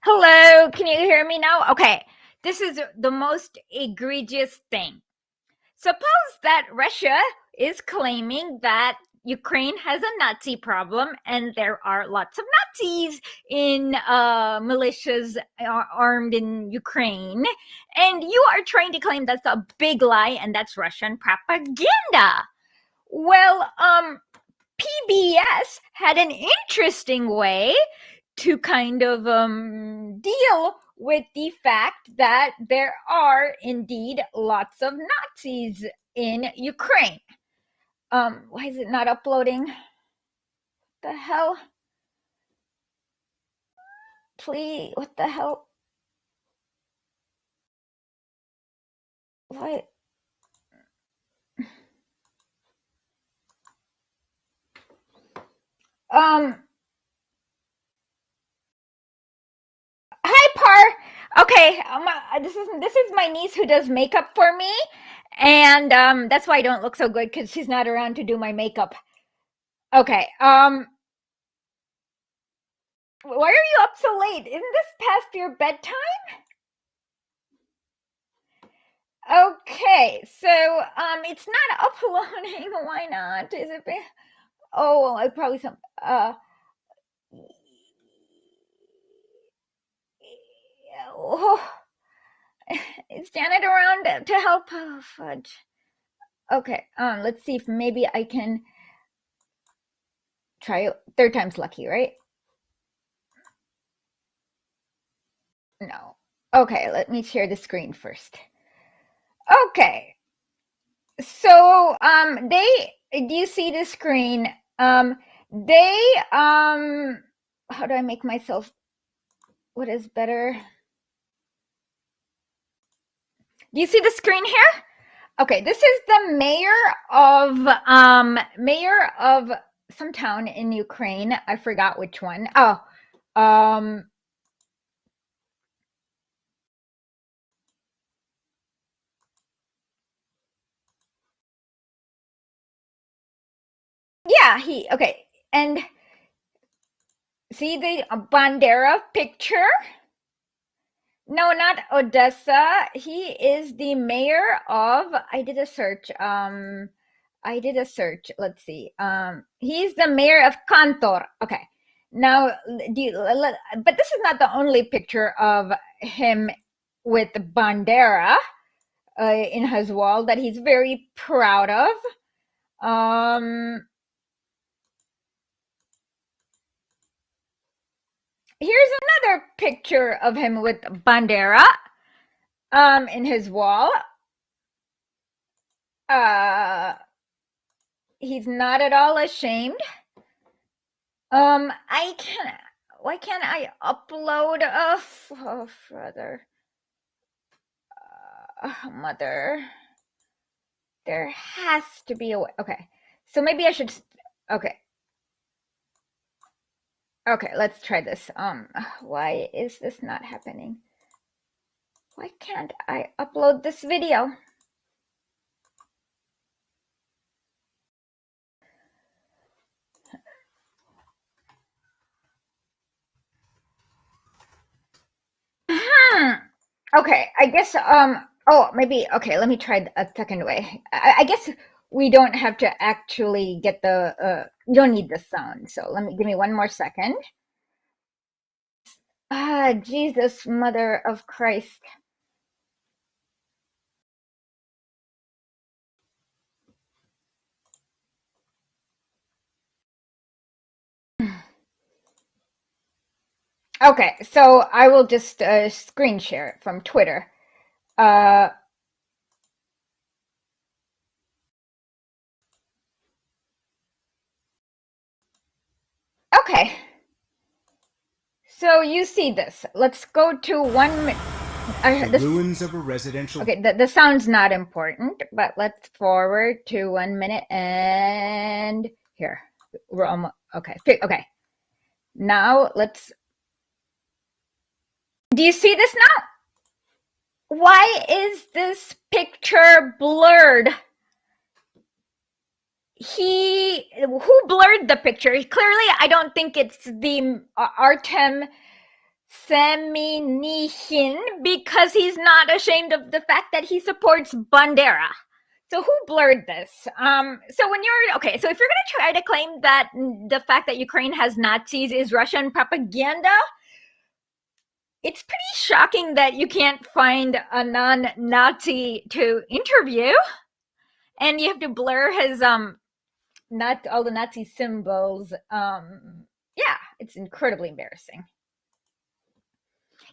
Hello, can you hear me now? Okay, this is the most egregious thing. Suppose that Russia is claiming that Ukraine has a Nazi problem and there are lots of Nazis in militias armed in Ukraine, and you are trying to claim that's a big lie and that's Russian propaganda. Well, PBS had an interesting way to kind of deal with the fact that there are indeed lots of Nazis in Ukraine. Why is it not uploading? The hell? Please, what the hell? What? Hi, Par. Okay, this is my niece who does makeup for me, and that's why I don't look so good because she's not around to do my makeup. Okay. Why are you up so late? Isn't this past your bedtime? Okay, so it's not uploading. Why not? Is it? Oh, well, probably some. Oh, is Janet around to help? Oh, fudge. Okay, let's see if maybe I can try. Third time's lucky, right? No. Okay, let me share the screen first. Okay. So, do you see the screen? How do I make myself, what is better? Do you see the screen here? Okay, this is the mayor of some town in Ukraine. I forgot which one. Oh, yeah, okay. And see the Bandera picture? No, not Odessa. He is the mayor of, I did a search. Let's see. He's the mayor of Kantor. Okay. Now, but this is not the only picture of him with Bandera in his wall that he's very proud of. Here's another picture of him with Bandera in his wall. He's not at all ashamed. Why can't I upload oh, brother? Mother. There has to be a way. Okay. So maybe I should, okay. Okay, let's try this. Why is this not happening? Why can't I upload this video? Okay, I guess oh, maybe okay, let me try a second way. I guess we don't have to actually get the you don't need the sound. So give me one more second. Ah, Jesus, Mother of Christ. Okay, so I will just screen share it from Twitter. Okay. So you see this. Let's go to 1 minute. The ruins of a residential. Okay, the sound's not important, but let's forward to 1 minute and here. We're almost okay. Okay. Now let's. Do you see this now? Why is this picture blurred? Who blurred the picture? Clearly, I don't think it's the Artem Seminishin, because he's not ashamed of the fact that he supports Bandera. So who blurred this? So when you're okay, so if you're going to try to claim that the fact that Ukraine has Nazis is Russian propaganda, it's pretty shocking that you can't find a non-Nazi to interview, and you have to blur his not all the Nazi symbols. Yeah, it's incredibly embarrassing.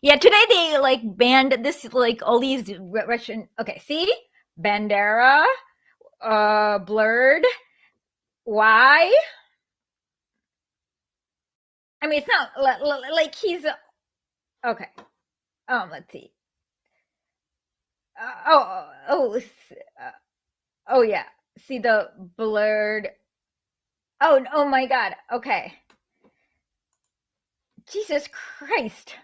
Yeah, today they like banned this, like all these Russian. Okay, see, Bandera, blurred. Why? I mean, it's not like he's okay. Let's see. Oh yeah. See the blurred. Oh my God. Okay. Jesus Christ.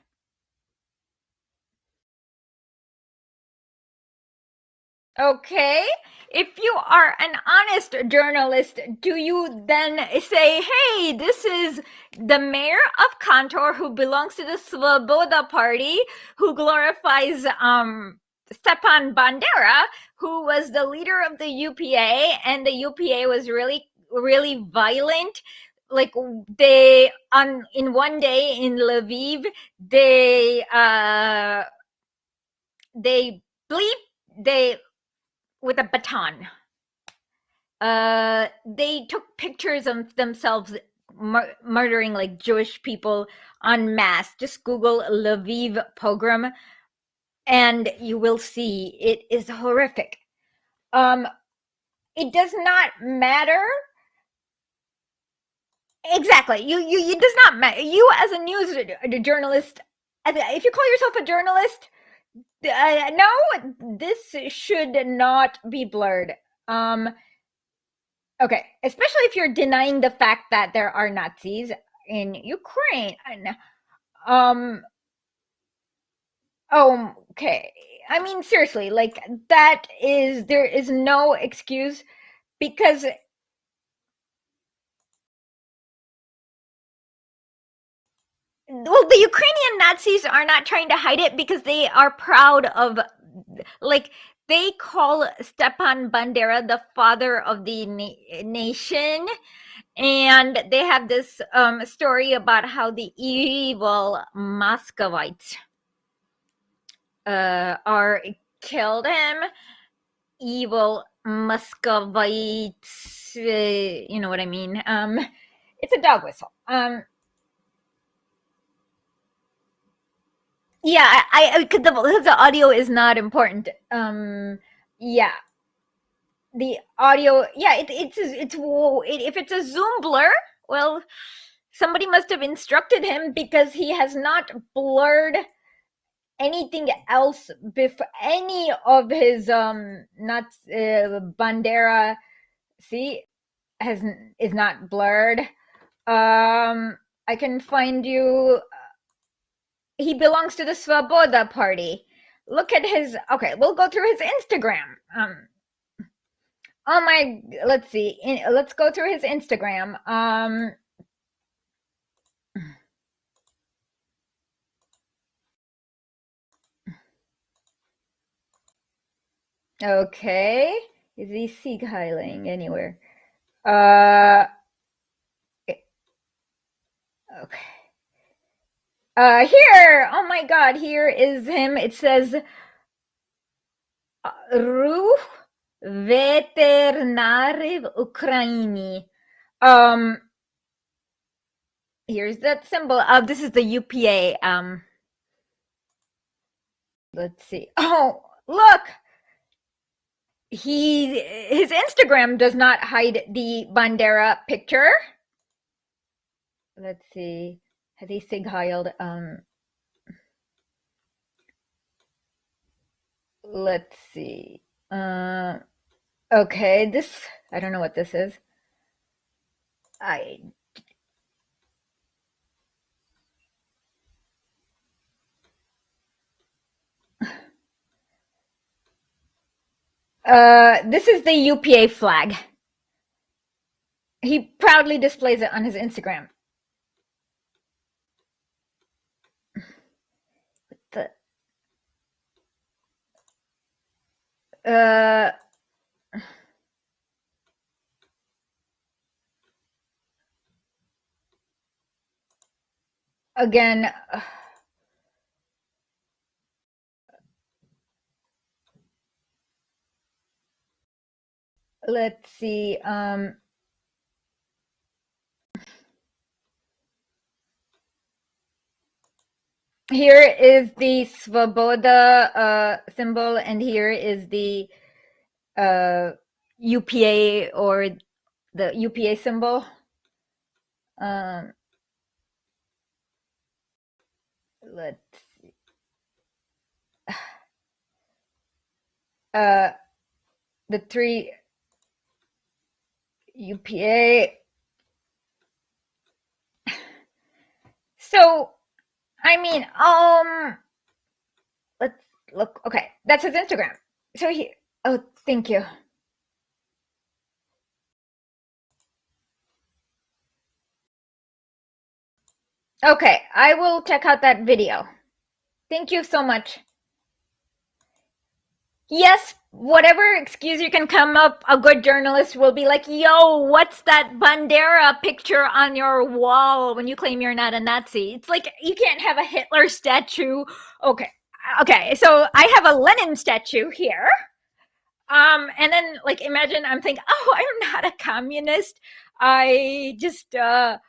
Okay. If you are an honest journalist, do you then say, hey, this is the mayor of Kantor who belongs to the Svoboda party, who glorifies Stepan Bandera, who was the leader of the UPA, and the UPA was really, really violent. Like they in one day in Lviv, they with a baton. They took pictures of themselves murdering like Jewish people en masse. Just Google Lviv pogrom, and you will see it is horrific. It does not matter. Exactly. You does not matter. You as a news journalist, if you call yourself a journalist, no, this should not be blurred. Okay, especially if you're denying the fact that there are Nazis in Ukraine. Okay. I mean, seriously, like there is no excuse, because well, the Ukrainian Nazis are not trying to hide it because they are proud of, like, they call Stepan Bandera the father of the nation, and they have this story about how the evil Muscovites are killed him. Evil Muscovites, you know what I mean? It's a dog whistle. Yeah, I because the audio is not important. Yeah, the audio. Yeah, if it's a Zoom blur, well, somebody must have instructed him, because he has not blurred anything else before. Any of his not Bandera. See, is not blurred. I can find you. He belongs to the Svoboda party. Look at his. Okay, we'll go through his Instagram. Let's see. Let's go through his Instagram. Okay, is he Sieg Heiling anywhere? Okay. Here. Oh my God, here is him. It says Ruch Veterinariv Ukraini. Here's that symbol. This is the UPA. Let's see. Oh, look. His Instagram does not hide the Bandera picture. Let's see. Has he Sig Heiled? Let's see. Okay, this, I don't know what this is. This is the UPA flag. He proudly displays it on his Instagram. again, let's see. Here is the Svoboda symbol, and here is the UPA or the UPA symbol. Let's see. The three UPA. So, I mean, let's look. Okay, that's his Instagram. So he. Oh, thank you. Okay, I will check out that video. Thank you so much. Yes, whatever excuse you can come up, a good journalist will be like, yo, what's that Bandera picture on your wall when you claim you're not a Nazi? It's like, you can't have a Hitler statue. Okay, so I have a Lenin statue here. And then, like, imagine I'm thinking, oh, I'm not a communist. I just, no,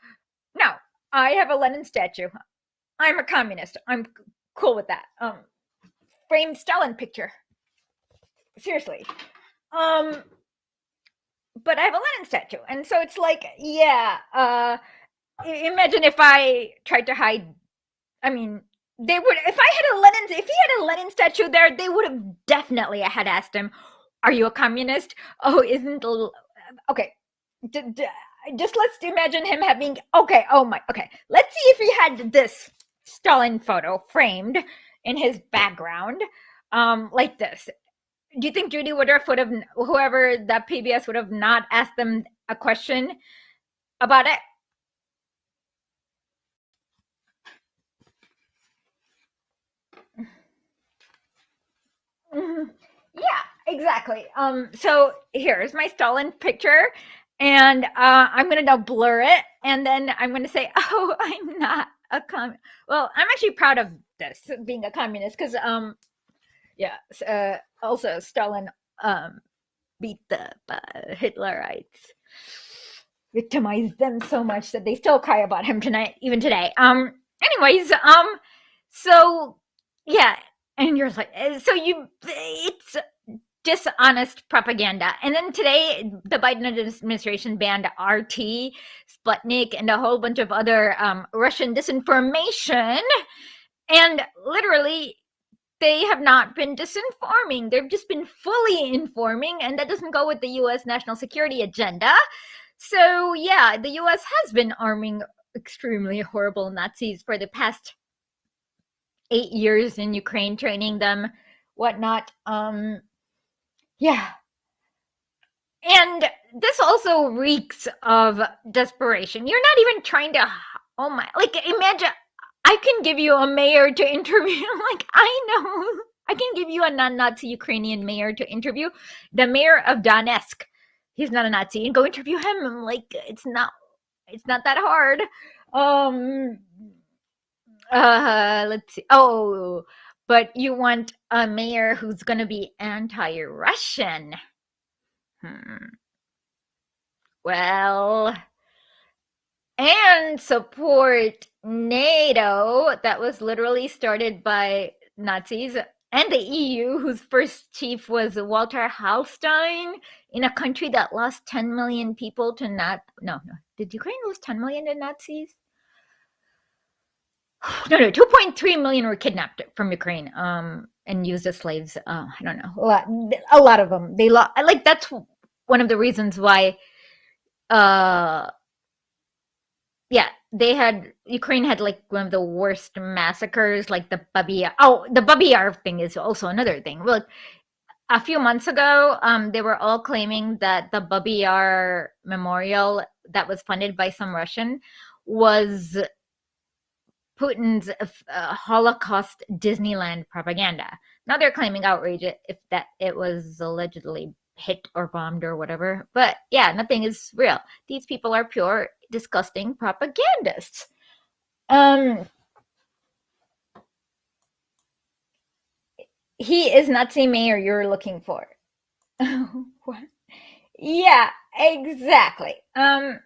I have a Lenin statue. I'm a communist. I'm cool with that. Framed Stalin picture. Seriously. But I have a Lenin statue. And so it's like, yeah, imagine if I tried to hide, I mean, they would, if he had a Lenin statue there, they would have definitely had asked him, are you a communist? Oh, okay. Just let's imagine him having, okay, let's see if he had this Stalin photo framed in his background, like this. Do you think Judy Woodruff would have, whoever that PBS would have not asked them a question about it? Mm-hmm. Yeah, exactly. So here's my Stalin picture, and I'm gonna now blur it, and then I'm gonna say, oh, I'm not a well, I'm actually proud of this, being a communist, because also Stalin beat the Hitlerites, victimized them so much that they still cry about him even today. Anyways, so yeah, and you're like, it's dishonest propaganda. And then today, the Biden administration banned RT, Sputnik, and a whole bunch of other Russian disinformation. And literally, they have not been disinforming. They've just been fully informing, and that doesn't go with the U.S. national security agenda. So yeah, the U.S. has been arming extremely horrible Nazis for the past 8 years in Ukraine, training them, whatnot. Yeah. And this also reeks of desperation. You're not even trying to, oh my, like, imagine, I can give you a mayor to interview. Like, I know, I can give you a non-Nazi Ukrainian mayor to interview. The mayor of Donetsk, he's not a Nazi, and go interview him. I'm like, it's not that hard. Let's see. Oh, but you want a mayor who's going to be anti-Russian. Well, and support NATO, that was literally started by Nazis, and the EU, whose first chief was Walter Hallstein, in a country that lost 10 million people to no. Did Ukraine lose 10 million to Nazis? No, 2.3 million were kidnapped from Ukraine, and used as slaves. I don't know, a lot of them. They lost. Like, that's one of the reasons why. Ukraine had like one of the worst massacres, like the Babi Yar. Oh, the Babi Yar thing is also another thing. Look, a few months ago, they were all claiming that the Babi Yar memorial that was funded by some Russian was Putin's Holocaust Disneyland propaganda. Now they're claiming outrage if that it was allegedly hit or bombed or whatever. But yeah, nothing is real. These people are pure, disgusting propagandists. He is Nazi mayor you're looking for. What? Yeah, exactly. Thank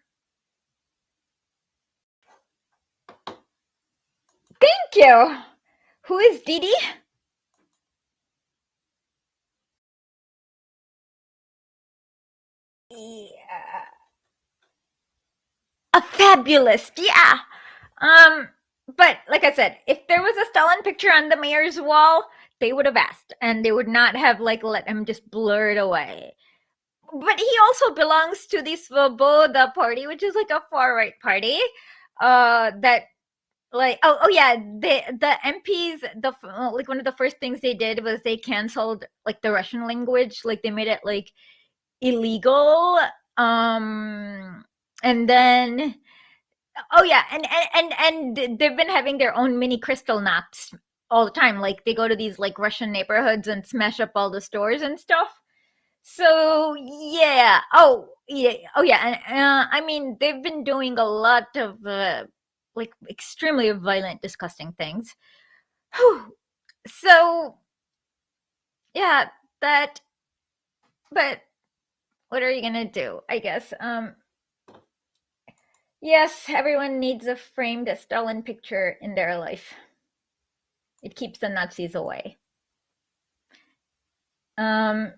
you. Who is Didi? Yeah. A fabulous, yeah. But like I said, if there was a Stalin picture on the mayor's wall, they would have asked, and they would not have like let him just blur it away. But he also belongs to the Svoboda party, which is like a far right party. That like oh yeah, the MPs like one of the first things they did was they canceled like the Russian language, like they made it like illegal. And then oh yeah, and they've been having their own mini crystal naps all the time. Like they go to these like Russian neighborhoods and smash up all the stores and stuff. So yeah. Oh yeah. Oh yeah. And I mean, they've been doing a lot of like extremely violent, disgusting things. Whew. So yeah, that. But what are you gonna do? I guess. Yes, everyone needs a framed Stalin picture in their life. It keeps the Nazis away. Yeah,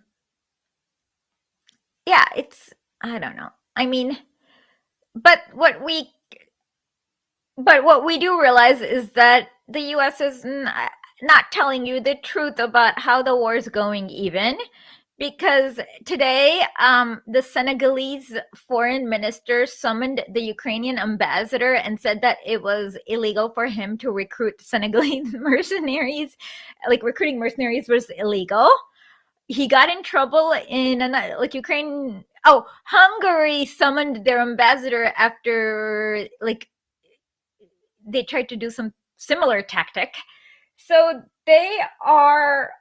it's I don't know. I mean, but what we do realize is that the US is not telling you the truth about how the war is going even, because today the Senegalese foreign minister summoned the Ukrainian ambassador and said that it was illegal for him to recruit Senegalese mercenaries. Like recruiting mercenaries was illegal. He got in trouble in like Ukraine. Oh, Hungary summoned their ambassador after like they tried to do some similar tactic. So they are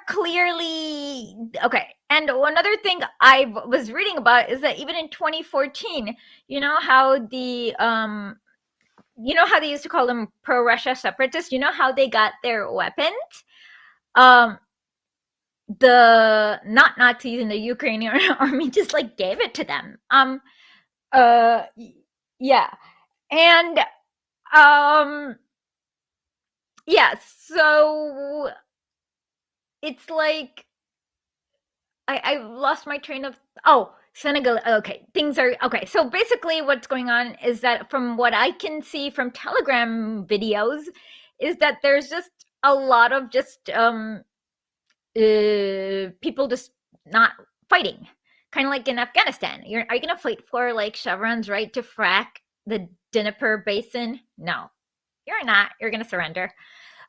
clearly okay. And another thing I was reading about is that even in 2014, you know how the you know how they used to call them pro-Russia separatists, you know how they got their weapons? The not Nazis in the Ukrainian army just like gave it to them. Yeah. And yeah, so it's like I lost my train of Senegal. Okay, things are okay. So basically, what's going on is that from what I can see from Telegram videos, is that there's just a lot of just people just not fighting, kind of like in Afghanistan. Are you gonna fight for like Chevron's right to frack the Dnieper basin? No, you're not. You're gonna surrender.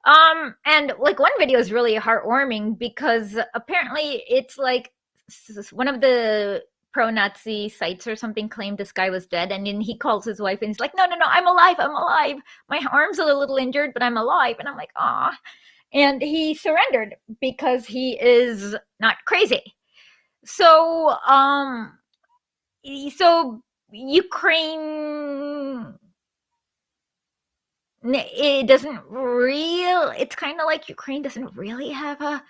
And like one video is really heartwarming because apparently it's like one of the pro-Nazi sites or something claimed this guy was dead, and then he calls his wife and he's like, no, I'm alive. My arm's a little injured, but I'm alive. And I'm like, ah. And he surrendered because he is not crazy. So Ukraine, it doesn't it's kind of like Ukraine doesn't really have a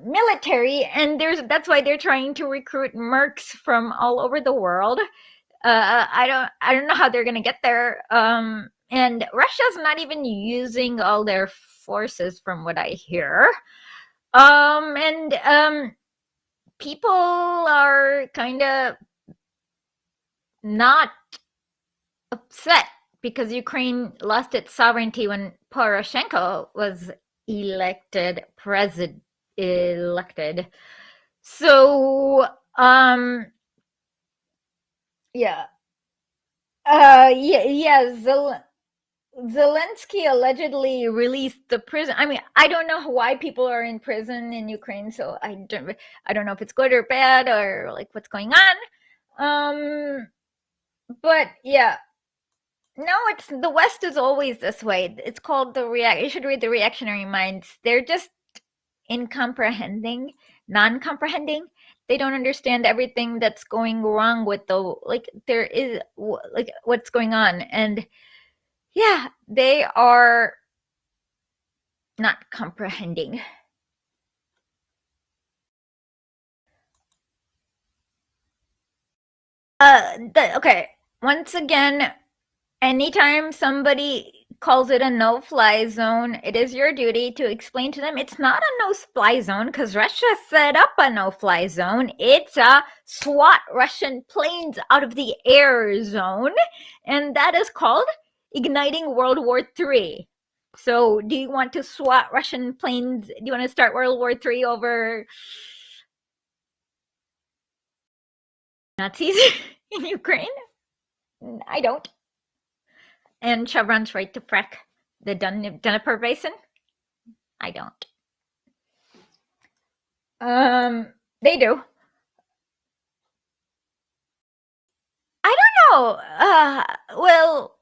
military, and that's why they're trying to recruit mercs from all over the world. I don't know how they're gonna get there. And Russia's not even using all their forces from what I hear. And people are kind of not upset because Ukraine lost its sovereignty when Poroshenko was elected. So yeah. Zelensky allegedly released the prison. I mean, I don't know why people are in prison in Ukraine, so I don't know if it's good or bad or like what's going on. But yeah. No, it's the West is always this way. It's called the react. You should read the Reactionary Minds. They're just incomprehending, non-comprehending. They don't understand everything that's going wrong with the like. There is like what's going on, and yeah, they are not comprehending. Okay. Once again, anytime somebody calls it a no-fly zone, it is your duty to explain to them it's not a no-fly zone because Russia set up a no-fly zone. It's a SWAT Russian planes out of the air zone, and that is called igniting World War III. So, do you want to SWAT Russian planes? Do you want to start World War III over Nazis in Ukraine? I don't. And Chevron's right to frack the Dnieper Basin? I don't. They do. I don't know. Well,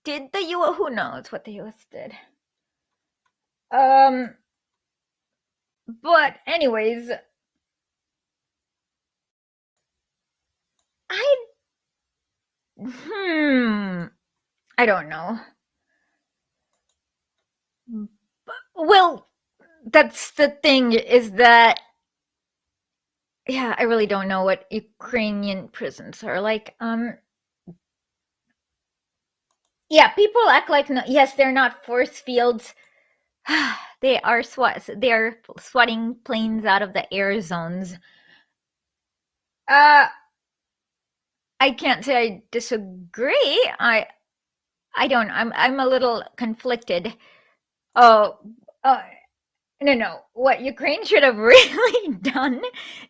did the U.S. Who knows what the U.S. did? But anyways, I don't know. Well, that's the thing is that yeah, I really don't know what Ukrainian prisons are like. Yeah, people act like no, yes, they're not force fields. They are swatting planes out of the air zones. I can't say I disagree. I don't. I'm a little conflicted. Oh, no. What Ukraine should have really done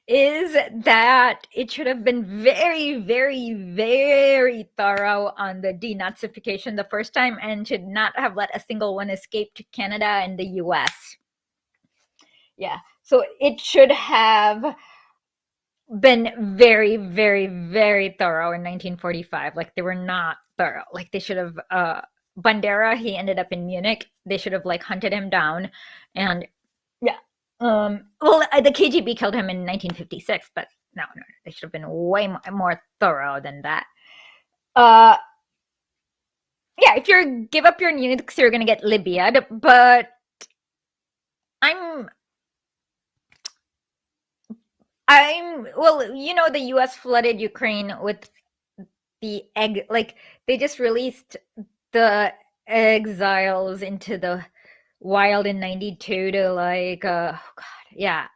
is that it should have been very, very, very thorough on the denazification the first time and should not have let a single one escape to Canada and the US. Yeah. So it should have been very, very, very thorough in 1945. Like they were not thorough. Like they should have Bandera, he ended up in Munich. They should have like hunted him down and yeah. Well, the KGB killed him in 1956, but no, they should have been way more thorough than that. Yeah, if you give up your nukes, you're gonna get Libya. But I'm well, you know, the U.S. flooded Ukraine with the like they just released the exiles into the wild in 92 to like oh god, yeah.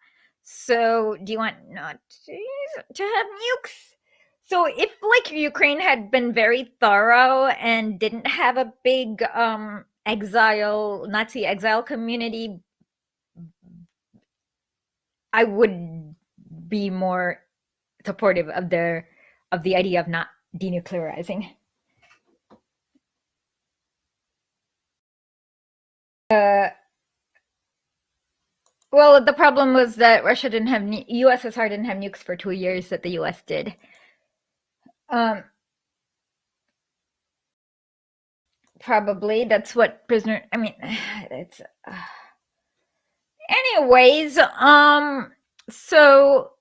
So do you want not to have nukes? So if like Ukraine had been very thorough and didn't have a big Nazi exile community, I would be more supportive of the idea of not denuclearizing. Well, the problem was that Russia didn't have USSR didn't have nukes for 2 years that the US did. Probably that's what prisoner. I mean, it's. Anyways, so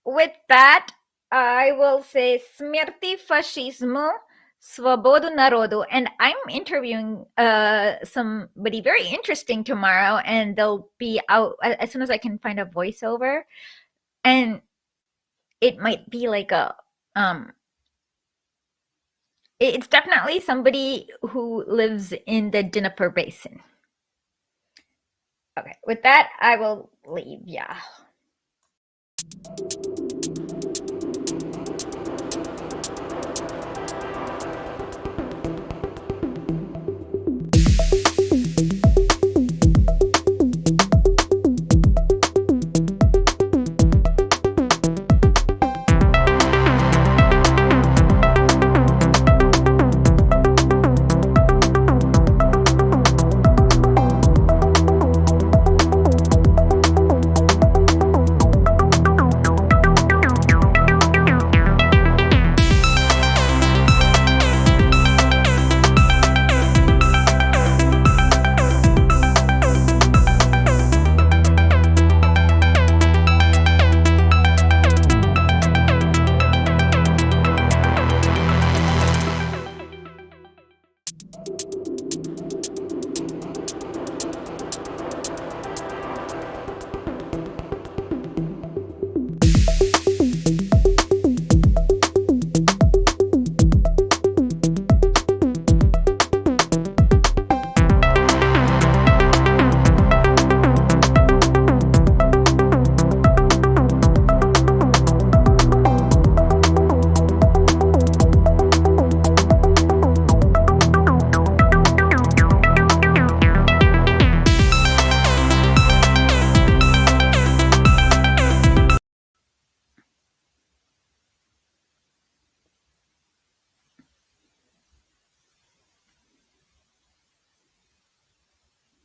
with that, I will say смерти фашизму, свободу народу, and I'm interviewing somebody very interesting tomorrow, and they'll be out as soon as I can find a voiceover, and it might be like a it's definitely somebody who lives in the Dnieper Basin. Okay, with that, I will leave. Yeah.